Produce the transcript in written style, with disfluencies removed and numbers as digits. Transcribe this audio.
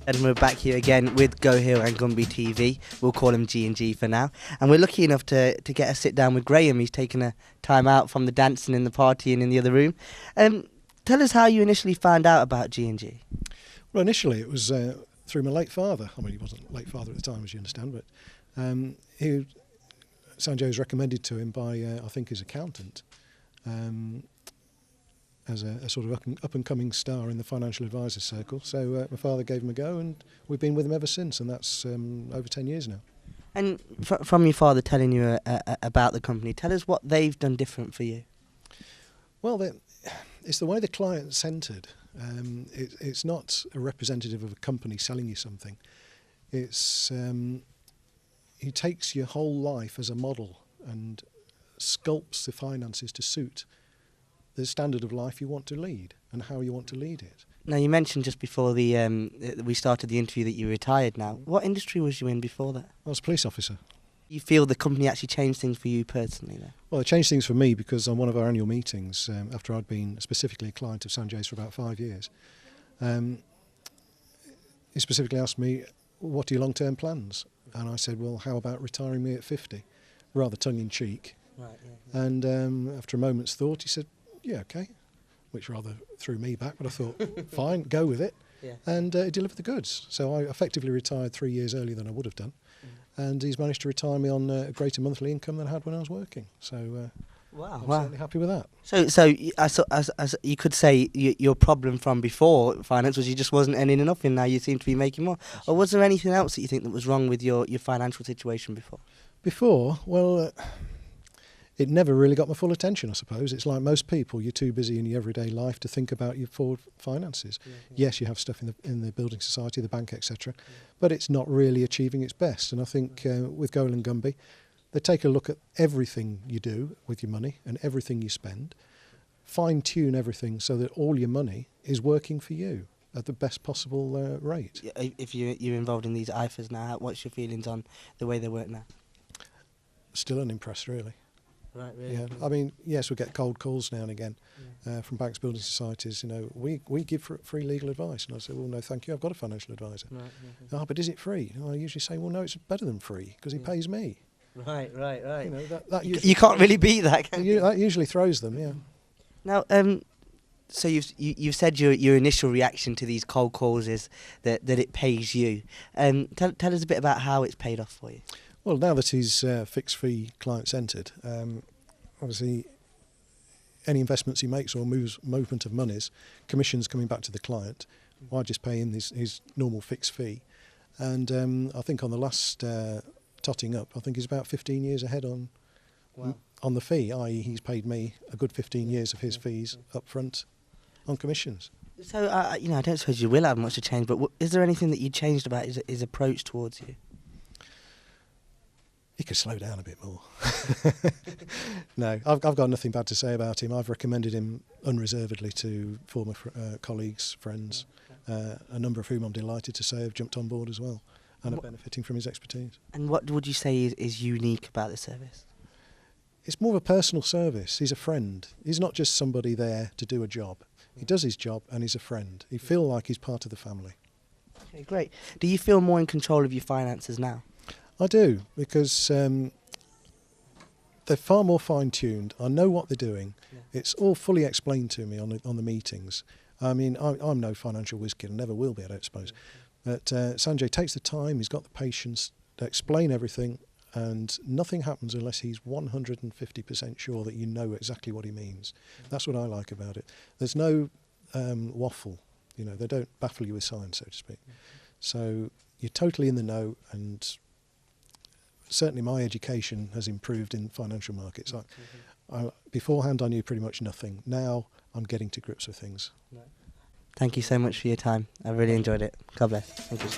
And we're back here again with Gohil and Gunby TV. We'll call him G&G for now. And we're lucky enough to get a sit down with Graham. He's taken a time out from the dancing in the party and in the other room. Tell us how you initially found out about G&G. Well, initially it was through my late father. I mean, he wasn't late father at the time, as you understand, but Sanjay was recommended to him by, I think, his accountant, as a sort of up-and-coming star in the financial advisors circle. So my father gave him a go, and we've been with him ever since, and that's over 10 years now. And from your father telling you about the company, tell us what they've done different for you. Well, it's the way the client's centred. It's not a representative of a company selling you something. It's he takes your whole life as a model and sculpts the finances to suit the standard of life you want to lead and how you want to lead it. Now, you mentioned just before we started the interview that you retired now. What industry was you in before that? I was a police officer. You feel the company actually changed things for you personally there? Well, it changed things for me because on one of our annual meetings, after I'd been specifically a client of Sanjay's for about 5 years, he specifically asked me, what are your long-term plans? And I said, well, how about retiring me at 50? Rather tongue-in-cheek. Right, yeah. And after a moment's thought, he said, yeah, okay, which rather threw me back, but I thought, fine, go with it. Yeah. And he delivered the goods. So I effectively retired 3 years earlier than I would have done. And he's managed to retire me on a greater monthly income than I had when I was working. So I'm certainly happy with that. So as you could say, your problem from before finance was you just wasn't earning enough, and now you seem to be making more. Or was there anything else that you think that was wrong with your financial situation before? Before, well, it never really got my full attention, I suppose. It's like most people, you're too busy in your everyday life to think about your forward finances. Yeah. Yes, you have stuff in the building society, the bank, etc., but it's not really achieving its best. And I think with Gohil and Gunby, they take a look at everything you do with your money and everything you spend, fine-tune everything so that all your money is working for you at the best possible rate. If you're involved in these IFAs now, what's your feelings on the way they work now? Still unimpressed, really. Right, really? Yeah, I mean, yes, we get cold calls now and again from banks, building societies. You know, we give free legal advice, and I say, well, no, thank you, I've got a financial advisor. Right, yeah. Oh, but is it free? And I usually say, well, no, it's better than free because he pays me. Right. You know, that you can't really beat that, can you? That usually throws them, yeah. Now, so you've said your initial reaction to these cold calls is that it pays you. Tell us a bit about how it's paid off for you. Well, now that he's fixed fee client centred, obviously any investments he makes or movement of monies, commissions coming back to the client, I just pay him his normal fixed fee. And I think on the last totting up, I think he's about 15 years ahead on the fee, i.e. he's paid me a good 15 years of his fees up front on commissions. So, I don't suppose you will have much to change, but is there anything that you changed about his approach towards you? He could slow down a bit more. No, I've got nothing bad to say about him. I've recommended him unreservedly to former colleagues, friends, a number of whom I'm delighted to say have jumped on board as well and are benefiting from his expertise. And what would you say is unique about the service? It's more of a personal service. He's a friend. He's not just somebody there to do a job. He does his job and he's a friend. You feel like he's part of the family. Okay, great. Do you feel more in control of your finances now? I do, because they're far more fine-tuned. I know what they're doing. Yeah. It's all fully explained to me on the meetings. I mean, I'm no financial whiz kid, and never will be, I don't suppose. But Sanjay takes the time, he's got the patience to explain everything, and nothing happens unless he's 150% sure that you know exactly what he means. That's what I like about it. There's no waffle, they don't baffle you with science, so to speak. So you're totally in the know, and certainly my education has improved in financial markets. Beforehand I knew pretty much nothing. Now I'm getting to grips with things. Thank you so much for your time. I really enjoyed it. God bless. Thank you.